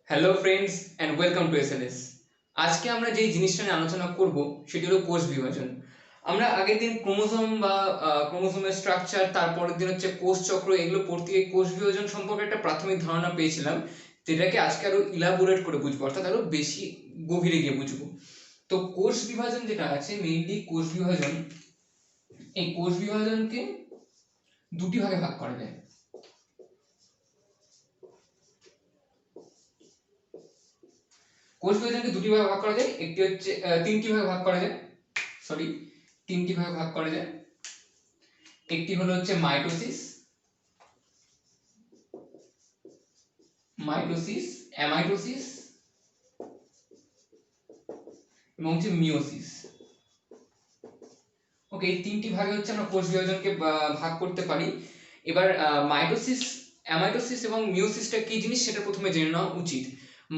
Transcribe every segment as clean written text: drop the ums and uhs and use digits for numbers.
Hello friends and welcome to SLS. আজকে আমরা যেই জিনিসটা নিয়ে আলোচনা করব সেটি হলো কোষ বিভাজন। আমরা আগের দিন ক্রোমোসোম বা ক্রোমোসোমের স্ট্রাকচার, তারপরের দিন হচ্ছে কোষ চক্র, এগুলো পড়তে গিয়ে কোষ বিভাজন সম্পর্কে একটা প্রাথমিক ধারণা পেয়েছিলাম, যেটাকে আজকে আরো ইলাবোরেট করে বুঝবো, অর্থাৎ আরো বেশি গভীরে গিয়ে বুঝবো। তো কোষ বিভাজন যেটা আছে, মেইনলি কোষ বিভাজন, এই কোষ বিভাজনকে দুটি ভাগে ভাগ করা যায়। কোষ বিভাজনকে দুটি ভাগে ভাগ করা যায়, একটি হচ্ছে তিনটি ভাগে ভাগ করা যায়, সরি তিনটি ভাগে ভাগ করা যায়। একটি হলো হচ্ছে মাইটোসিস, অ্যামাইটোসিস এবং হচ্ছে মিওসিস। ওকে, এই তিনটি ভাগে হচ্ছে আমরা কোষ বিভাজনকে ভাগ করতে পারি। এবার মাইটোসিস, অ্যামাইটোসিস এবং মিওসিসটা কি জিনিস সেটা প্রথমে জেনে নেওয়া উচিত।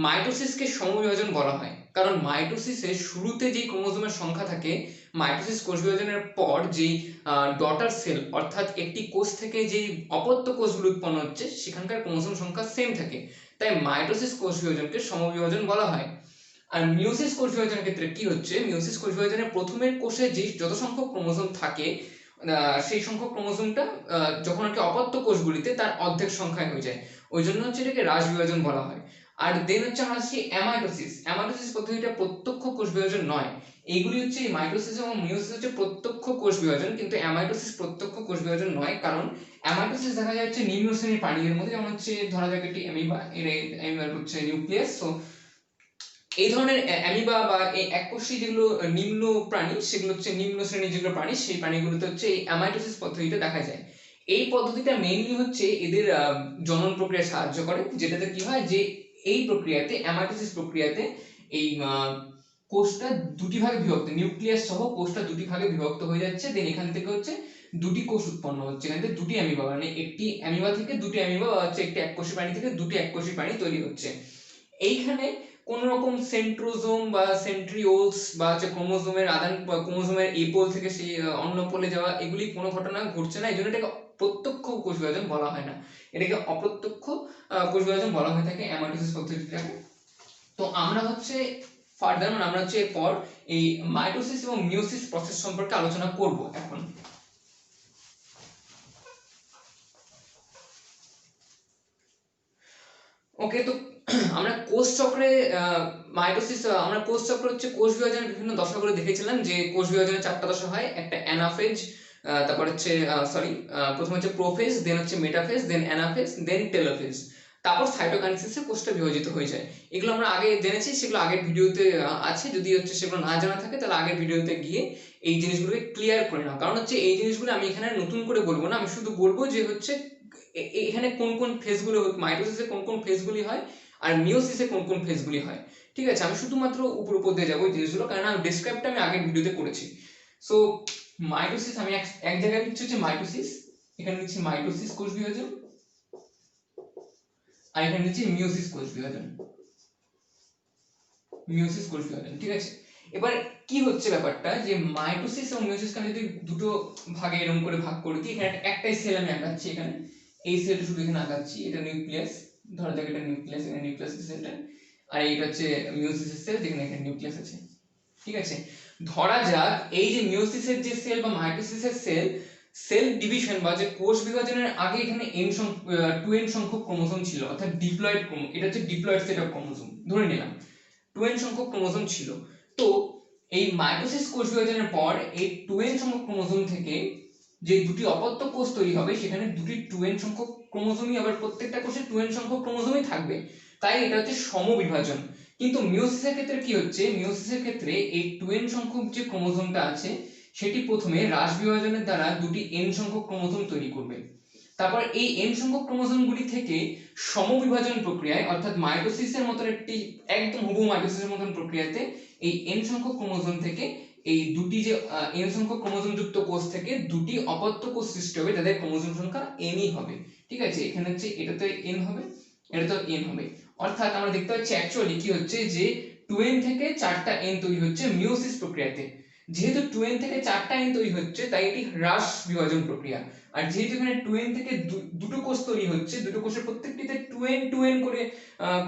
মাইটোসিসকে সমবিভাজন বলা হয়, কারণ মাইটোসিসের শুরুতে যেই ক্রোমোজোমের সংখ্যা থাকে, মাইটোসিস কোষ বিভাজনের পর যেই ডটার সেল অর্থাৎ একটি কোষ থেকে যেই অপত্য কোষগুলো উৎপন্ন হচ্ছে সেখানকার ক্রোমোজোম সংখ্যা সেম থাকে, তাই মাইটোসিস কোষ বিভাজনকে সমবিভাজন বলা হয়। আর মিওসিস কোষ বিভাজনের ক্ষেত্রে কি হচ্ছে, মিওসিস কোষ বিভাজনে প্রথমের কোষে যে যত সংখ্যক ক্রোমোজোম থাকে, সেই সংখ্যক ক্রোমোজোমটা যখন আর কি অপত্য কোষগুলিতে তার অর্ধেক সংখ্যায় হয়ে যায়, ওই জন্য হচ্ছে এটাকে হ্রাস বিভাজন বলা হয়। আর দেন হচ্ছে আমরা আসছি অ্যামাইটোসিস। অ্যামাইটোসিস পদ্ধতিটা প্রত্যক্ষ কোষ বিভাজন নয়। এইগুলি হচ্ছে এই মাইটোসিস এবং মিওসিস হচ্ছে প্রত্যক্ষ কোষ বিভাজন, কিন্তু অ্যামাইটোসিস প্রত্যক্ষ কোষ বিভাজন নয়, কারণ অ্যামাইটোসিস দেখা যাচ্ছে নিম্ন শ্রেণীর প্রাণীদের মধ্যে, যেমন হচ্ছে ধরা যাক একটি অ্যামিবা, এর অ্যামিবার হচ্ছে নিউক্লিয়াস। সো এই ধরনের অ্যামিবা বা এই এককোষী যেগুলো নিম্ন প্রাণী, সেগুলো হচ্ছে নিম্ন শ্রেণীর যেগুলো প্রাণী, সেই প্রাণীগুলোতে হচ্ছে এই অ্যামাইটোসিস পদ্ধতিটা দেখা যায়। এই পদ্ধতিটা মেইনলি হচ্ছে এদের জনন প্রক্রিয়ায় সাহায্য করে, যেটাতে কি হয় যে এই প্রক্রিয়াতে, অ্যামাইটোসিস প্রক্রিয়াতে এই কোষটা দুটি ভাগে বিভক্ত, নিউক্লিয়াস সহ কোষটা দুটি ভাগে বিভক্ত হয়ে যাচ্ছে। দেন এখান থেকে হচ্ছে দুটি কোষ উৎপন্ন হচ্ছে, এখান থেকে দুটি অ্যামিবা, মানে একটি অ্যামিবা থেকে দুটি অ্যামিবা, বা হচ্ছে একটি এককোষী প্রাণী থেকে দুটি এককোষী প্রাণী তৈরি হচ্ছে। এইখানে কোন রকম সেন্ট্রোজোম বা সেন্ট্রিওলস বা হচ্ছে ক্রোমোজোমের আদান, ক্রোমোজোমের এই পোল থেকে সেই অন্য পোলে যাওয়া, এগুলি কোনো ঘটনা ঘটছে না, এই জন্য এটাকে প্রত্যক্ষ কোষ বিভাজন বলা হয় না, এটাকে অপ্রত্যক্ষ কোষ বিভাজন বলা হয়ে থাকে অ্যামাইটোসিস পদ্ধতিটাকে। তো আমরা হচ্ছে ফার্দার, মানে আমরা হচ্ছে এরপর এই মাইটোসিস এবং মিওসিস প্রসেস সম্পর্কে আলোচনা করব এখন। ওকে, তো আমরা কোষ চক্রে মাইটোসিস, আমরা কোষ চক্র হচ্ছে কোষ বিভাজনের বিভিন্ন দশাগুলো দেখেছিলাম, যে কোষ বিভাজনের চারটা দশা হয়, একটা অ্যানাফেজ, তারপর হচ্ছে প্রথম হচ্ছে প্রোফেজ, দেন হচ্ছে মেটাফেজ, দেন অ্যানাফেজ, দেন টেলোফেজ, তারপর সাইটোকাইনেসিসে কোষটা বিভাজিত হয়ে যায়। এগুলো আমরা আগে জেনেছি, সেগুলো আগের ভিডিওতে আছে, যদি হচ্ছে সেগুলো না জানা থাকে তাহলে আগের ভিডিওতে গিয়ে এই জিনিসগুলোকে ক্লিয়ার করে নাও, কারণ হচ্ছে এই জিনিসগুলো আমি এখানে নতুন করে বলবো না, আমি শুধু বলবো যে হচ্ছে এখানে কোন কোন ফেজগুলো, মাইটোসিসে কোন কোন ফেজগুলি হয় আর মিওসিসে কোন কোন ফেজগুলি হয়। ঠিক আছে, আমি শুধুমাত্র উপর উপর দিয়ে যাবো এই জিনিসগুলো, কারণ আমি ডেসক্রাইবটা আমি আগের ভিডিওতে করেছি। সো মাইটোসিস আমি এক জায়গায় লিখছি হচ্ছে মাইটোসিস, এখানে লিখছি মাইটোসিস কোষ বিভাজন, আর এখানে লিখছি মিওসিস কোষ বিভাজন, মিওসিস কোষ বিভাজন। ঠিক আছে, এবার কি হচ্ছে ব্যাপারটা, যে মাইটোসিস এবং মিওসিসকে আমি যদি দুটো ভাগে এরকম করে ভাগ করে দিই, এখানে একটাই সেল আমি আঁকাচ্ছি, এখানে এই সেলটা শুধু এখানে আঁকাচ্ছি, এটা নিউক্লিয়াস, ধরা যাক এটা নিউক্লিয়াস, এখানে নিউক্লিয়াস সেলটা, আর এইটা হচ্ছে মিওসিসের সেল, যেখানে এখানে নিউক্লিয়াস আছে। ঠিক আছে, ধরা যাক এই যে মিওসিসের যে সেল বা মাইটোসিসের সেল, সেল ডিভিশন বা যে কোষ বিভাজনের আগে এখানে n 2n সংখ্যক ক্রোমোসোম ছিল, অর্থাৎ ডিপ্লয়েড ক্রোমোসোম, এটা হচ্ছে ডিপ্লয়েড সেট অফ ক্রোমোসোম ধরে নিলাম, 2n সংখ্যক ক্রোমোসোম ছিল। তো এই মাইটোসিস কোষ বিভাজনের পর এই 2n সংখ্যক ক্রোমোসোম থেকে যে দুটি অপত্য কোষ তৈরি হবে, সেখানে দুটি 2n সংখ্যক ক্রোমোসোমই, আবার প্রত্যেকটা কোষে 2n সংখ্যক ক্রোমোসোমই থাকবে, তাই এটা হচ্ছে সমবিভাজন। কিন্তু মিওসিসের ক্ষেত্রে কি হচ্ছে, মিওসিসের ক্ষেত্রে এই 2n সংখ্যক যে ক্রোমোসোমটা আছে, সেটি প্রথমে হ্রাস বিভাজনের দ্বারা দুটি n সংখ্যক ক্রোমোসোম তৈরি করবে, তারপর এই n সংখ্যক ক্রোমোসোমগুলি থেকে সমবিভাজন প্রক্রিয়ায়, অর্থাৎ মাইটোসিসের মতন একটি একদম হুবহু মাইটোসিসের মতন প্রক্রিয়াতে এই n সংখ্যক ক্রোমোসোম থেকে এই দুটি যে n সংখ্যক ক্রোমোসোম যুক্ত কোষ থেকে দুটি অপত্য কোষ সৃষ্টি হবে, যাদের ক্রোমোসোম সংখ্যা n ই হবে। ঠিক আছে, এখানে হচ্ছে এটাতে n হবে, এটাতে n হবে, অর্থাৎ আমরা দেখতে পাচ্ছি অ্যাকচুয়ালি কি হচ্ছে, যে 2n থেকে 4টা n তৈরি হচ্ছে মিওসিস প্রক্রিয়াতে, যেহেতু 2n থেকে 4টা n তৈরি হচ্ছে তাই এটি হ্রাস বিভাজন প্রক্রিয়া। আর যেহেতু এখানে 2n থেকে দুটো কোষ তৈরি হচ্ছে, দুটো কোষের প্রত্যেকটিতে 2n 2n করে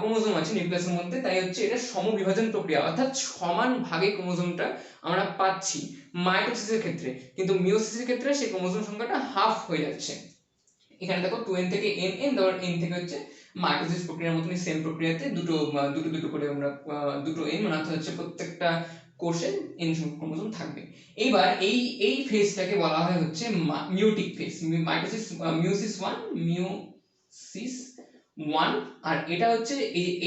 ক্রোমোজোম আছে নিউক্লিয়াসের মধ্যে, তাই হচ্ছে এটা সমবিভাজন প্রক্রিয়া, অর্থাৎ সমান ভাগে ক্রোমোজোমটা আমরা পাচ্ছি মাইটোসিসের ক্ষেত্রে। কিন্তু মিওসিসের ক্ষেত্রে সেই ক্রোমোজোম সংখ্যাটা হাফ হয়ে যাচ্ছে। এখানে দেখো 2n থেকে n তারপর n থেকে হচ্ছে মাইটোসিস প্রক্রিয়ার মতনই সেম প্রক্রিয়াতে দুটো দুটো করে আমরা দুটো n মানে হচ্ছে প্রত্যেকটা কোষে n সংখ্যক ক্রোমোজোম থাকবে। এইবার এই ফেজটাকে বলা হয় হচ্ছে মিওটিক ফেজ। মাইটোসিস মিওসিস 1 মিওসিস 1, আর এটা হচ্ছে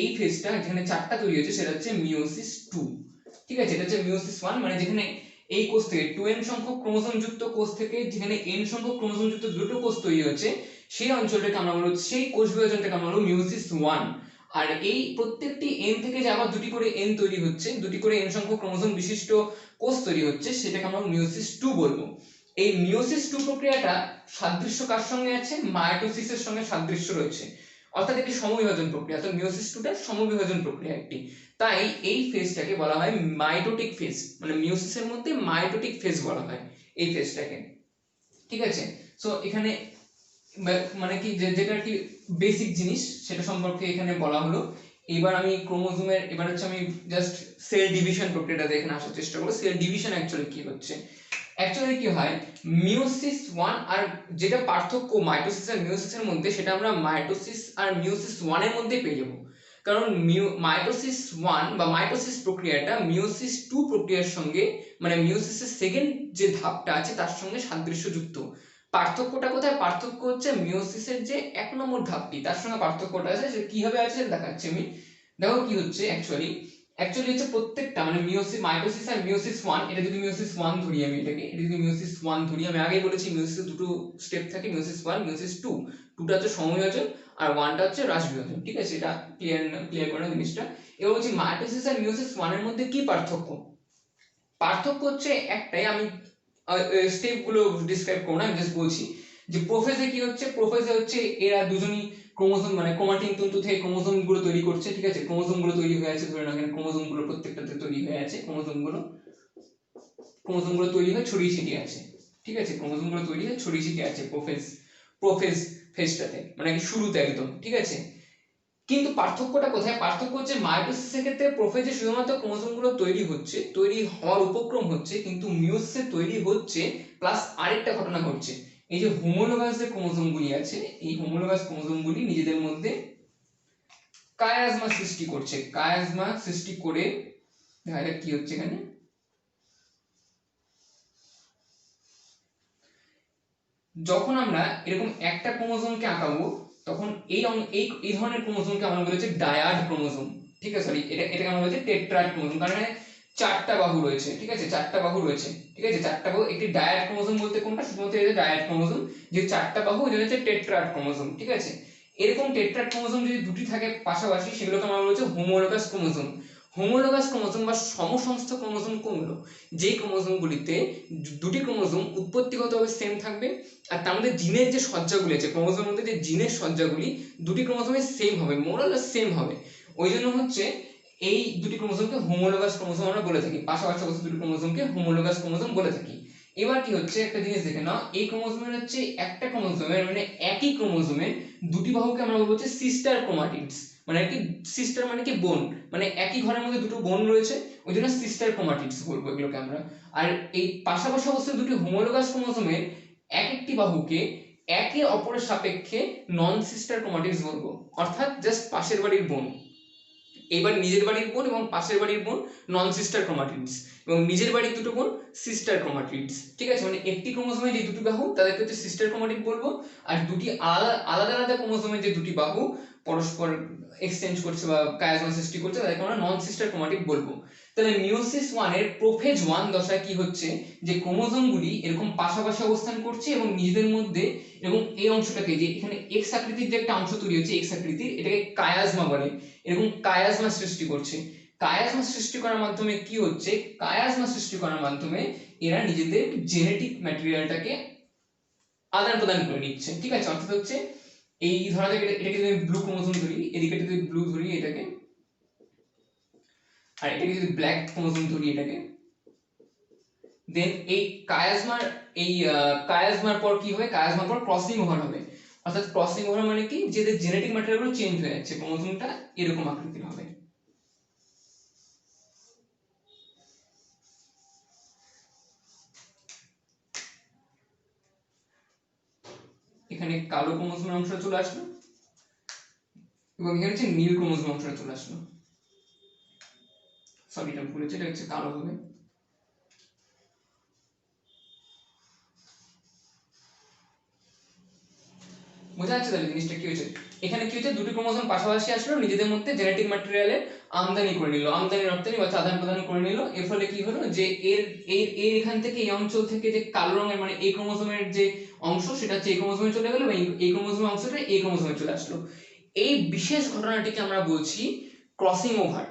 এই ফেজটা যেখানে 4টা তৈরি হচ্ছে সেটা হচ্ছে মিওসিস 2। ঠিক আছে, এটা হচ্ছে মিওসিস 1 মানে যেখানে এই কোষ থেকে 2n সংখ্যক ক্রোমোজোম যুক্ত কোষ থেকে যেখানে n সংখ্যক ক্রোমোজোম যুক্ত দুটো কোষ তৈরি হচ্ছে সেই অঞ্চলটাকে আমরা বলবো, সেই কোষ বিভাজনটাকে আমরা বলবো মিওসিস 1। আর এই প্রত্যেকটি n থেকে যে আবার দুটি করে n তৈরি হচ্ছে, দুটি করে n সংখ্যক ক্রোমোজোম বিশিষ্ট কোষ তৈরি হচ্ছে, সেটাকে আমরা মিওসিস 2 বলবো। এই মিওসিস 2 প্রক্রিয়াটা সাদৃশ্য কার সঙ্গে আছে? মাইটোসিসের সঙ্গে সাদৃশ্য রয়েছে, অর্থাৎ এটি সমবিভাজন প্রক্রিয়া। তো মিওসিস 2টা সমবিভাজন প্রক্রিয়া একটি, তাই এই ফেজটাকে বলা হয় মাইটোটিক ফেজ, মানে মিওসিসের মধ্যে মাইটোটিক ফেজ বলা হয় এই ফেজটাকে। ঠিক আছে, সো এখানে মানে কি যেটা কি বেসিক জিনিস সেটা সম্পর্কে এখানে বলা হলো। এবার আমি ক্রোমোজোমের এবার হচ্ছে আমি জাস্ট সেল ডিভিশন প্রক্রিয়াটাতে এখানে আসার চেষ্টা করব। সেল ডিভিশন অ্যাকচুয়ালি কি হচ্ছে? অ্যাকচুয়ালি কি হয়, মিওসিস 1 আর যেটা পার্থক্য মাইটোসিস আর মিওসিসের মধ্যে, সেটা আমরা মাইটোসিস আর মিওসিস 1 এর মধ্যে পেয়ে যাব। কারণ মাইটোসিস 1 বা মাইটোসিস প্রক্রিয়াটা মিওসিস 2 প্রক্রিয়ার সঙ্গে, মানে মিওসিসের সেকেন্ড যে ধাপটা আছে তার সঙ্গে সাদৃশ্যযুক্ত। পার্থক্যটা কোথায়? পার্থক্য হচ্ছে মিওসিসের যে 1 নম্বর ধাপটি তার সঙ্গে পার্থক্যটা আছে। সেটা কিভাবে আছে সেটা দেখাচ্ছি আমি। দেখো কি হচ্ছে অ্যাকচুয়ালি হচ্ছে প্রত্যেকটা মানে মাইটোসিস আর মিওসিস 1, এটা যদি মিওসিস 1 ধরি আমি, এটা যদি মিওসিস 1 ধরি, আমি আগেই বলেছি মিওসিসে দুটো স্টেপ থাকে, মিওসিস 1 মিওসিস 2। 2টা হচ্ছে সমবিভাজন আর 1টা হচ্ছে হ্রাস বিভাজন। ঠিক আছে, এটা ক্লিয়ার করে জিনিসটা। এবার বলছি মাইটোসিস আর মিওসিস 1 এর মধ্যে কি পার্থক্য? পার্থক্য হচ্ছে একটাই, আমি স্টেপ গুলো ডিসক্রাইব করব না, আমি জাস্ট বলছি যে প্রোফেজে কি হচ্ছে। প্রোফেজে হচ্ছে এরা দুজনই ক্রোমোজোম মানে ক্রোমাটিন তন্তু থেকে ক্রোমোজোম গুলো তৈরি করছে। ঠিক আছে, ক্রোমোজোম গুলো তৈরি হয়ে আছে, ধরে নাও এখানে ক্রোমোজোম গুলো প্রত্যেকটাতে তৈরি হয়ে আছে, ক্রোমোজোম গুলো তৈরি হয়ে ছড়িয়ে ছিটিয়ে আছে। ঠিক আছে, ক্রোমোজোম গুলো তৈরি হয়ে ছড়িয়ে ছিটিয়ে আছে প্রোফেজ ফেজটাতে, মানে কি শুরুতে একদম। ঠিক আছে, কিন্তু পার্থক্যটা কোথায়? পার্থক্য হচ্ছে মাইটোসিসের ক্ষেত্রে প্রোফেজে শুধুমাত্র ক্রোমোজোমগুলো তৈরি হচ্ছে, তৈরি হওয়ার উপক্রম হচ্ছে, কিন্তু মিওসিসে তৈরি হচ্ছে প্লাস আরেকটা ঘটনা ঘটছে। এই যে হোমোলোগাস যে ক্রোমোজোমগুলি আছে, এই হোমোলোগাস ক্রোমোজোমগুলি নিজেদের মধ্যে কায়াজমা সৃষ্টি করছে। কায়াজমা সৃষ্টি করে দেখা যাক কি হচ্ছে এখানে। যখন আমরা এরকম একটা ক্রোমোজোমকে আঁকাবো তখন এই ধরনের ক্রোমোজোমকে আমরা বলি হচ্ছে ডায়াড ক্রোমোজোম। ঠিক আছে, সরি, এটাকে আমরা বলি টেট্রাড ক্রোমোজোম, কারণ এখানে 4টা বাহু রয়েছে। ঠিক আছে, 4টা বাহু রয়েছে। ঠিক আছে, 4টা বাহু। একটি ডায়াড ক্রোমোজোম বলতে কোনটা? শুধুমাত্র এটা ডায়াড ক্রোমোজোম, যে 4টা বাহু, এটা হচ্ছে টেট্রাড ক্রোমোজোম। ঠিক আছে, এরকম টেট্রাড ক্রোমোজোম যদি দুটি থাকে পাশাপাশি, সেগুলোকে আমরা বলছি হোমোলোগাস ক্রোমোজোম। হোমোলোগাস ক্রোমোজোম বা সমসংস্থ ক্রোমোজোম কোনগুলো? যে ক্রোমোজোমগুলিতে দুটি ক্রোমোজোম উৎপত্তিগতভাবে সেম থাকবে, আর তার মধ্যে জিনের যে সজ্জাগুলি আছে, ক্রোমোজোমের মধ্যে যে জিনের সজ্জাগুলি দুটি ক্রোমোজোমে সেম হবে, মোরাললেস সেম হবে। ওই জন্য হচ্ছে এই দুটি ক্রোমোজোমকে হোমোলোগাস ক্রোমোজোম আমরা বলে থাকি। পাশাপাশি অবস্থিত দুটি ক্রোমোজোমকে হোমোলোগাস ক্রোমোজোম বলে থাকি। এবার কি হচ্ছে, একটা জিনিস দেখে নাও, এই ক্রোমোজোমের হচ্ছে একটা ক্রোমোজোমের মানে একই ক্রোমোজোমের দুটি বাহুকে আমরা বলবো হচ্ছে সিস্টার ক্রোমাটিডস। মানে কি সিস্টার মানে কি বোন, মানে একই ঘরের মধ্যে দুটো বোন রয়েছে, ওই জন্য সিস্টার ক্রোমাটিডস বলবো এগুলোকে আমরা। আর এই পাশাপাশি অবস্থিত দুটি হোমোলোগাস ক্রোমোজোমের এক একটি বাহুকে একে অপরের সাপেক্ষে নন সিস্টার ক্রোমাটিডস বলবো, অর্থাৎ জাস্ট পাশের বাড়ির বোন। এবার নিজের বাড়ির বোন এবং পাশের বাড়ির বোন নন সিস্টার ক্রোমাটিডস, এবং নিজের বাড়ির দুটো বোন সিস্টার ক্রোমাটিডস। ঠিক আছে, মানে একটি ক্রোমোজোমে যে দুটি বাহু তাদেরকে হচ্ছে সিস্টার ক্রোমাটিড বলবো, আর দুটি আলাদা আলাদা ক্রোমোজোমের যে দুটি বাহু পরস্পর এক্সচেঞ্জ করছে বা কায়াজমা সৃষ্টি করছে, তাদেরকে আমরা নন সিস্টার ক্রোমাটিড বলবো। তাহলে মিওসিস 1 এর প্রোফেজ 1 দশায় কি হচ্ছে, যে ক্রোমোজোমগুলি এরকম পাশাপাশি অবস্থান করছে এবং নিজেদের মধ্যে, এবং এই অংশটাকে যে এখানে এক্স আকৃতির যে একটা অংশ তৈরি হচ্ছে, এক্স আকৃতির, এটাকে কায়াজমা বলে, এরকম কায়াজমা সৃষ্টি করছে। কায়াজমা সৃষ্টি করার মাধ্যমে কি হচ্ছে, কায়াজমা সৃষ্টি করার মাধ্যমে এরা নিজেদের জেনেটিক ম্যাটেরিয়ালটাকে আদান প্রদান করে নিচ্ছে। ঠিক আছে, অর্থাৎ হচ্ছে এই ধরা যাক এটাকে যদি ব্লু ক্রোমোজোম ধরি, এদিকে যদি ব্লু ধরি এটাকে, আর এটাকে যদি ব্ল্যাক ক্রোমোজোম ধরি এটাকে, দেন এই কায়াজমার এই কায়াজমার পর কি হবে, কায়াজমার পর ক্রসিং ওভার হবে। অর্থাৎ ক্রসিং ওভার মানে কি, যে জেনেটিক ম্যাটেরিয়ালগুলো চেঞ্জ হয়ে যাচ্ছে, ক্রোমোজোমটা এরকম আকৃতির হবে। এখানে কালো ক্রোমোজোমের অংশটা চলে আসলো এবং এখানে হচ্ছে নীল ক্রোমোজোম অংশটা চলে আসলো। সরি, এটা ভুল হচ্ছে, এটা হচ্ছে কালো হবে। বোঝা যাচ্ছে তাহলে জিনিসটা কি হয়েছে? এখানে কি হচ্ছে, দুটি ক্রোমোজোম পাশাপাশি আসলো, নিজেদের মধ্যে জেনেটিক ম্যাটেরিয়ালের আমদানি করে নিল, আমদানি রপ্তানি বা আদান প্রদান করে নিল। এর ফলে কি হলো, যে এর এর এর এখান থেকে, এই অঞ্চল থেকে যে কালো রঙের মানে এই ক্রোমোজোমের যে অংশ, সেটা হচ্ছে এই ক্রোমোজোমে চলে গেল, এবং এই ক্রোমোজোমের অংশটা এই ক্রোমোজোমে চলে আসলো। এই বিশেষ ঘটনাটিকে আমরা বলছি ক্রসিং ওভার।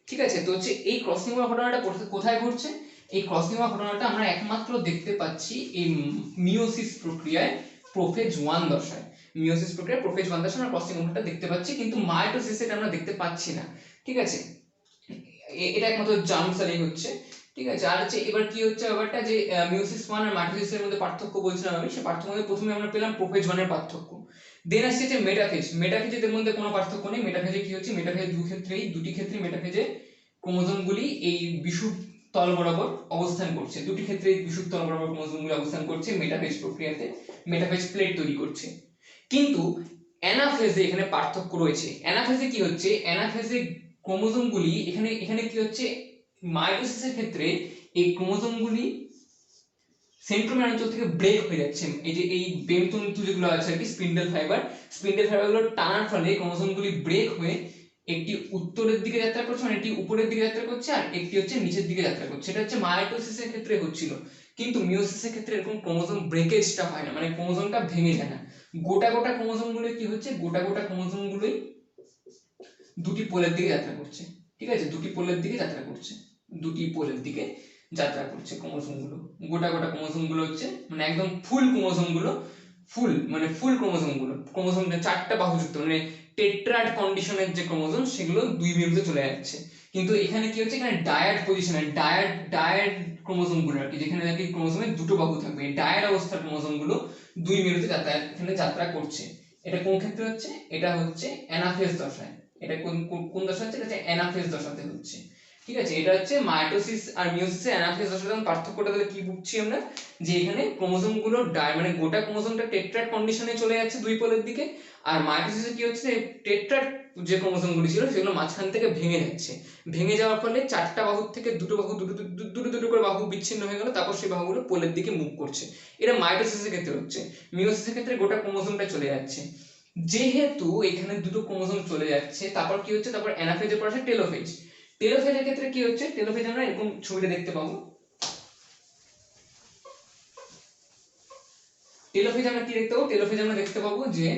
ঠিক আছে, তো হচ্ছে এই ক্রসিং ওভার ঘটনাটা কোথায় ঘটছে? এই ক্রসিং ওভার ঘটনাটা আমরা একমাত্র দেখতে পাচ্ছি এই মিওসিস প্রক্রিয়ায়, প্রোফেজ 1 দশায়। মিওসিস প্রক্রিয়া প্রোফেজ 1 দশায় আমরা ক্রসিং ওভারটা দেখতে পাচ্ছি, কিন্তু মাইটোসিসে এটা আমরা দেখতে পাচ্ছি না। ঠিক আছে, এটা একমাত্র জার্মসালেই হচ্ছে। ঠিক আছে, আর হচ্ছে এবার কি হচ্ছে ব্যাপারটা, যে মিওসিস 1 আর মাইটোসিসের মধ্যে পার্থক্য বলছিলাম আমি, সেই পার্থক্য মধ্যে প্রথমে আমরা পেলাম প্রোফেজ 1 এর পার্থক্য। দেন আসছে যে মেটাফেজ। মেটাফেজের মধ্যে কোনো পার্থক্য নেই। মেটাফেজে কি হচ্ছে, মেটাফেজ দুটি ক্ষেত্রে মেটাফেজে ক্রোমোজোমগুলি এই বিষুব তল বরাবর অবস্থান করছে, দুটি ক্ষেত্রে বিষুব তল বরাবর ক্রোমোজোমগুলি অবস্থান করছে মেটাফেজ প্রক্রিয়াতে, মেটাফেজ প্লেট তৈরি করছে। কিন্তু অ্যানাফেজে এখানে পার্থক্য রয়েছে। অ্যানাফেজে কি হচ্ছে, অ্যানাফেজে ক্রোমোজোমগুলি এখানে এখানে কি হচ্ছে, মাইটোসিসের ক্ষেত্রে এই ক্রোমোজোমগুলি সেন্ট্রোমিয়ার অঞ্চল থেকে ব্রেক হয়ে যাচ্ছে। এই যে এই বেমতন্তু যেগুলো আছে আর কি, স্পিন্ডেল ফাইবারগুলো টানার ফলে ক্রোমোজোমগুলি ব্রেক হয়ে একটি উত্তরের দিকে যাত্রা করছে, মানে একটি উপরের দিকে যাত্রা করছে, আর একটি হচ্ছে নিচের দিকে যাত্রা করছে। এটা হচ্ছে মাইটোসিসের ক্ষেত্রে হচ্ছিল, কিন্তু মিওসিসের ক্ষেত্রে এরকম ক্রোমোজোম ব্রেকেজটা হয় না, মানে ক্রোমোজোমটা ভেঙে যায় না। গোটা গোটা ক্রোমোজোমগুলো কি হচ্ছে, গোটা গোটা ক্রোমোজোমগুলোই দুটি পোলের দিকে যাত্রা করছে। ঠিক আছে, দুটি পোলের দিকে যাত্রা করছে, দুটি পোলের দিকে যাত্রা করছে ক্রোমোজোমগুলো। গোটা গোটা ক্রোমোজোমগুলো হচ্ছে মানে একদম ফুল ক্রোমোজোমগুলো, ফুল ক্রোমোজোমটা 4টা বাহুযুক্ত, মানে টেট্রাড কন্ডিশনের যে ক্রোমোজোম, সেগুলো দুই মেরুতে চলে যাচ্ছে। কিন্তু এখানে কি হচ্ছে, এখানে ডায়াড পজিশনে, ডায়াড ক্রোমোজোমগুলো আর কি, যেখানে নাকি ক্রোমোজোমের দুটো বাহু থাকবে, ডায়াড অবস্থার ক্রোমোজোমগুলো দুই মেরুতে এখানে যাত্রা করছে। এটা কোন ক্ষেত্রে হচ্ছে, এটা হচ্ছে অ্যানাফেজ দশায়। এটা কোন কোন দশা হচ্ছে, এটা হচ্ছে অ্যানাফেজ দশাতে হচ্ছে। ঠিক আছে, এটা হচ্ছে মাইটোসিস আর মিওসিসে অ্যানাফেজ দশার পার্থক্যটা তাহলে কি বুঝছি আমরা, যে এখানে ক্রোমোজোম গুলো মানে গোটা ক্রোমোজোমটা টেট্রাড কন্ডিশনে চলে যাচ্ছে দুই পোলের দিকে, আর মাইটোসিসে কি হচ্ছে, টেট্রাড যে ক্রোমোজোম গুলি ছিল সেগুলো মাঝখান থেকে ভেঙে যাচ্ছে। ভেঙে যাওয়ার ফলে 4টা বাহুর থেকে দুটো বাহু, দুটো করে বাহু বিচ্ছিন্ন হয়ে গেল, তারপর সেই বাহুগুলো পোলের দিকে মুভ করছে। এটা মাইটোসিসের ক্ষেত্রে হচ্ছে। মিওসিসের ক্ষেত্রে গোটা ক্রোমোজোমটা চলে যাচ্ছে। যেহেতু এখানে দুটো ক্রোমোজোম চলে যাচ্ছে, তারপর কি হচ্ছে, তারপর অ্যানাফেজের পর আসে টেলোফেজ। টেলোফেজের ক্ষেত্রে কি হচ্ছে, টেলোফেজ আমরা এরকম ছবিটা দেখতে পাবো। টেলোফেজ আমরা কি দেখতে পাবো, টেলোফেজ আমরা দেখতে পাবো যে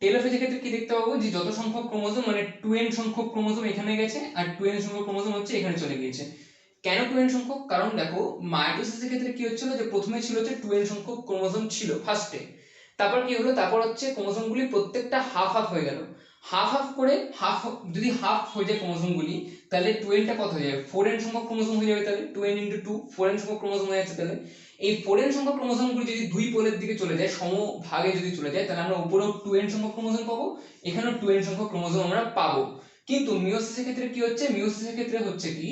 টেলোফেজের ক্ষেত্রে কি দেখতে পাবো, যে যত সংখ্যক ক্রোমোজোম মানে 2n সংখ্যক ক্রোমোজোম এখানে গেছে, আর 2n সংখ্যক ক্রোমোজোম হচ্ছে এখানে চলে গিয়েছে। কেন 2n সংখ্যক? কারণ দেখো মাইটোসিসের ক্ষেত্রে কি হচ্ছিল, যে প্রথমে ছিল হচ্ছে 2n সংখ্যক ক্রোমোজোম ছিল ফার্স্টে, তারপর কি হলো, তারপর হচ্ছে ক্রোমোজোমগুলি প্রত্যেকটা হাফ হাফ হয়ে গেল। হাফ হাফ করে যদি হাফ হয়ে যায় ক্রোমোজোমগুলি, তাহলে 2n টা কত হয়ে যাবে, 4n সংখ্যক ক্রোমোজোম হয়ে যাবে। তাহলে 2n × 2 4n সংখ্যক ক্রোমোজোম হয়ে যাচ্ছে। তাহলে এই 4n সংখ্যক ক্রোমোজোমগুলি যদি দুই পোলের দিকে চলে যায়, সমভাগে যদি চলে যায়, তাহলে আমরা উপরেও 2n সংখ্যক ক্রোমোজোম পাবো, এখানেও 2n সংখ্যক ক্রোমোজোম আমরা পাবো। কিন্তু মিওসিসের ক্ষেত্রে কি হচ্ছে, মিওসিসের ক্ষেত্রে হচ্ছে কি,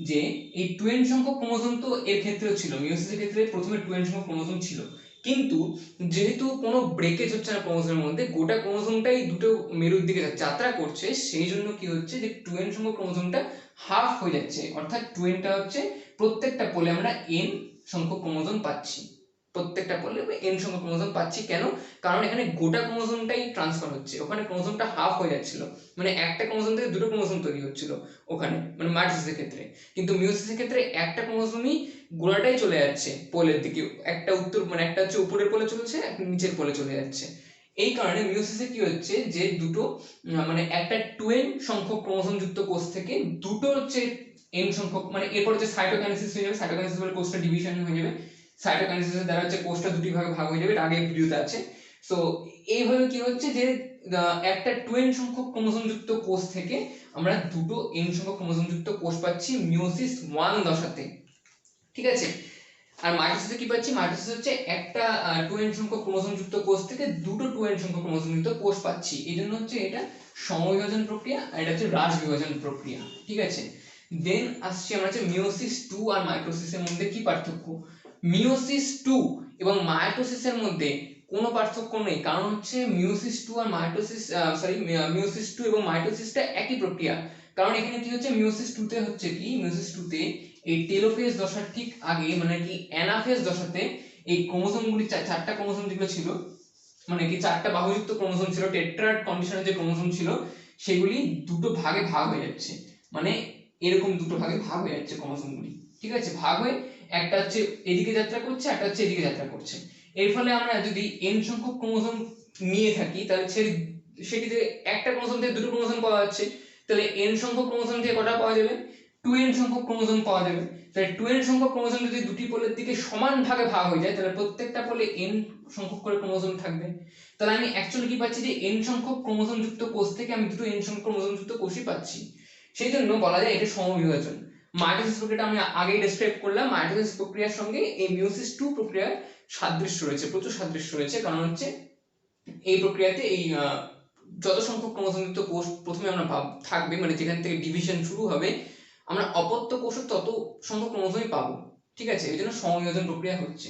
যে এই 2n সংখ্যক ক্রোমোজোম তো এর ক্ষেত্রেও ছিল, মিওসিসের ক্ষেত্রে প্রথমে 2n সংখ্যক ক্রোমোজোম ছিল, কিন্তু যেহেতু কোনো ব্রেকেজ হচ্ছে না ক্রোমোজোমের মধ্যে, গোটা ক্রোমোজোমটাই দুটো মেরুর দিকে যাত্রা করছে, সেই জন্য কি হচ্ছে, যে 2n সংখ্যক ক্রোমোজোমটা হাফ হয়ে যাচ্ছে। অর্থাৎ 2n টা হচ্ছে প্রত্যেকটা পোলে আমরা n সংখ্যক ক্রোমোজোম পাচ্ছি, প্রত্যেকটা পোলে n সংখ্যক ক্রোমোজোম পাচ্ছি। কেন? কারণ এখানে গোটা ক্রোমোজোমটাই ট্রান্সফার হচ্ছে, ওখানে ক্রোমোজোমটা হাফ হয়ে যাচ্ছিল, মানে একটা ক্রোমোজোম থেকে দুটো ক্রোমোজোম তৈরি হচ্ছিল ওখানে, মানে মাইটোসিসের ক্ষেত্রে। কিন্তু মিওসিসের ক্ষেত্রে একটা ক্রোমোজোমই গোড়াটাই চলে যাচ্ছে পোলের দিকে, একটা উত্তর মানে একটা হচ্ছে উপরের পোলে চলছে, একটা নিচের পোলে চলে যাচ্ছে। এই কারণে মিওসিসে কি হচ্ছে, যে দুটো মানে একটা 2n সংখ্যক ক্রোমোজোম যুক্ত কোষ থেকে দুটো হচ্ছে n সংখ্যক, মানে এরপর হচ্ছে সাইটোকাইনেসিস হয়ে যাবে, সাইটোকাইনেসিস বলে কোষটা ডিভিশন হয়ে যাবে, সাইটোকাইনেসিসের দ্বারা হচ্ছে কোষটা দুটি ভাগে ভাগ হয়ে যাবে, এটা আগের ভিডিওতে আছে। সো এইভাবে কি হচ্ছে যে একটা 2n সংখ্যক ক্রোমোসোম যুক্ত কোষ থেকে আমরা দুটো n সংখ্যক ক্রোমোসোম যুক্ত কোষ পাচ্ছি মিওসিস 1 দশাতে, ঠিক আছে। আর মাইটোসিসে কি পাচ্ছি, মাইটোসিস হচ্ছে একটা 2n সংখ্যক ক্রোমোসোম যুক্ত কোষ থেকে দুটো 2n সংখ্যক ক্রোমোসোম যুক্ত কোষ পাচ্ছি, এই জন্য হচ্ছে এটা সমবিভাজন প্রক্রিয়া আর এটা হচ্ছে হ্রাস বিভাজন প্রক্রিয়া, ঠিক আছে। দেন আসছি আমরা হচ্ছে মিওসিস 2 আর মাইটোসিসের মধ্যে কি পার্থক্য। মিওসিস 2 এবং মাইটোসিসের মধ্যে কোনো পার্থক্য নেই, কারণ হচ্ছে মিওসিস 2 আর মাইটোসিস মিওসিস 2 এবং মাইটোসিসটা একই প্রক্রিয়া। কারণ এখানে কি হচ্ছে, মিওসিস 2 তে হচ্ছে কি, মিওসিস 2 তে এই টেলোফেজ দশার ঠিক আগে মানে কি অ্যানাফেজ দশাতে এই ক্রোমোসোমগুলি চারটা ক্রোমোসোম যেগুলো ছিল, মানে কি চারটা বাহুযুক্ত ক্রোমোসোম ছিল, টেট্রাড কন্ডিশনের যে ক্রোমোসোম ছিল সেগুলি দুটো ভাগে ভাগ হয়ে যাচ্ছে, মানে এরকম দুটো ভাগে ভাগ হয়ে যাচ্ছে ক্রোমোসোমগুলি, ঠিক আছে। ভাগ হয়ে একটা হচ্ছে এদিকে যাত্রা করছে, একটা হচ্ছে এদিকে যাত্রা করছে। এর ফলে আমরা যদি n সংখ্যক ক্রোমোসোম নিয়ে থাকি তাহলে সেটিতে একটা ক্রোমোসোম থেকে দুটো ক্রোমোসোম পাওয়া যাচ্ছে, তাহলে n সংখ্যক ক্রোমোসোম থেকে কটা পাওয়া যাবে, 2n সংখ্যক ক্রোমোসোম পাওয়া যাবে। তাহলে 2n সংখ্যক ক্রোমোসোম যদি দুটি পোলের দিকে সমান ভাগে ভাগ হয়ে যায় তাহলে প্রত্যেকটা পোলে n সংখ্যক করে ক্রোমোসোম থাকবে। তাহলে আমি অ্যাকচুয়ালি কি পাচ্ছি যে n সংখ্যক ক্রোমোসোম যুক্ত কোষ থেকে আমি দুটো n সংখ্যক ক্রোমোসোম যুক্ত কোষই পাচ্ছি, সেই জন্য বলা যায় এটা সমবিভাজন। মাইটোসিস প্রক্রিয়াটা আমি আগেই ডেসক্রাইব করলাম, মাইটোসিস প্রক্রিয়ার সঙ্গে এই মিওসিস 2 প্রক্রিয়ার সাদৃশ্য রয়েছে, প্রচুর সাদৃশ্য রয়েছে। কারণ হচ্ছে এই প্রক্রিয়াতে এই যত সংখ্যক ক্রোমোসোম যুক্ত কোষ প্রথমে আমরা থাকবে, মানে যেখান থেকে ডিভিশন শুরু হবে, আমরা অপত্য কোষের তত সংখ্যক ক্রোমোসোমই পাবো, ঠিক আছে। এই জন্য সমবিভাজন প্রক্রিয়া হচ্ছে।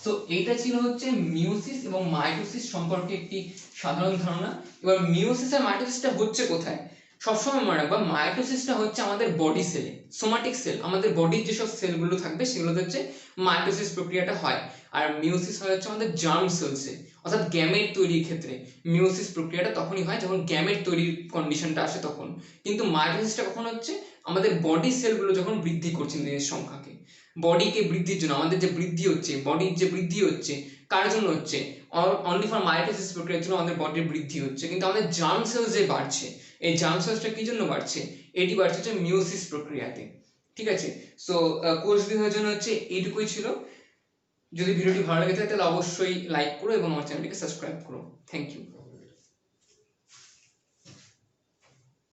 তো এইটা ছিল হচ্ছে মিওসিস এবং মাইটোসিস সম্পর্কে একটি সাধারণ ধারণা। এবার মিওসিস আর মাইটোসিসটা হচ্ছে কোথায়, সবসময় মনে রাখবা মাইটোসিসটা হচ্ছে আমাদের বডি সেলে, সোমাটিক সেল, আমাদের বডির যেসব সেলগুলো থাকবে সেগুলোতে হচ্ছে মাইটোসিস প্রক্রিয়াটা হয়। আর মিওসিস হয় হচ্ছে আমাদের জার্ম সেলসে, অর্থাৎ গ্যামেট তৈরির ক্ষেত্রে মিওসিস প্রক্রিয়াটা তখনই হয় যখন গ্যামেট তৈরির কন্ডিশনটা আসে তখন। কিন্তু মাইটোসিসটা কখন হচ্ছে, আমাদের বডি সেলগুলো যখন বৃদ্ধি করছে নিজের সংখ্যাকে, বডিকে বৃদ্ধির জন্য, আমাদের যে বৃদ্ধি হচ্ছে, বডির যে বৃদ্ধি হচ্ছে কার জন্য হচ্ছে, অনলি ফর মাইটোসিস প্রক্রিয়ার জন্য আমাদের বডির বৃদ্ধি হচ্ছে। কিন্তু আমাদের জার্ম সেলস যে বাড়ছে, এই জার্ম সেলসটা কি জন্য বাড়ছে, এটি বাড়ছে হচ্ছে মিওসিস প্রক্রিয়াতে, ঠিক আছে। সো কোষ বিভাজন হচ্ছে এইটুকুই ছিল। যদি ভিডিওটি ভালো লেগে থাকে তাহলে অবশ্যই লাইক করো এবং আমার চ্যানেলটিকে সাবস্ক্রাইব করো। Thank you.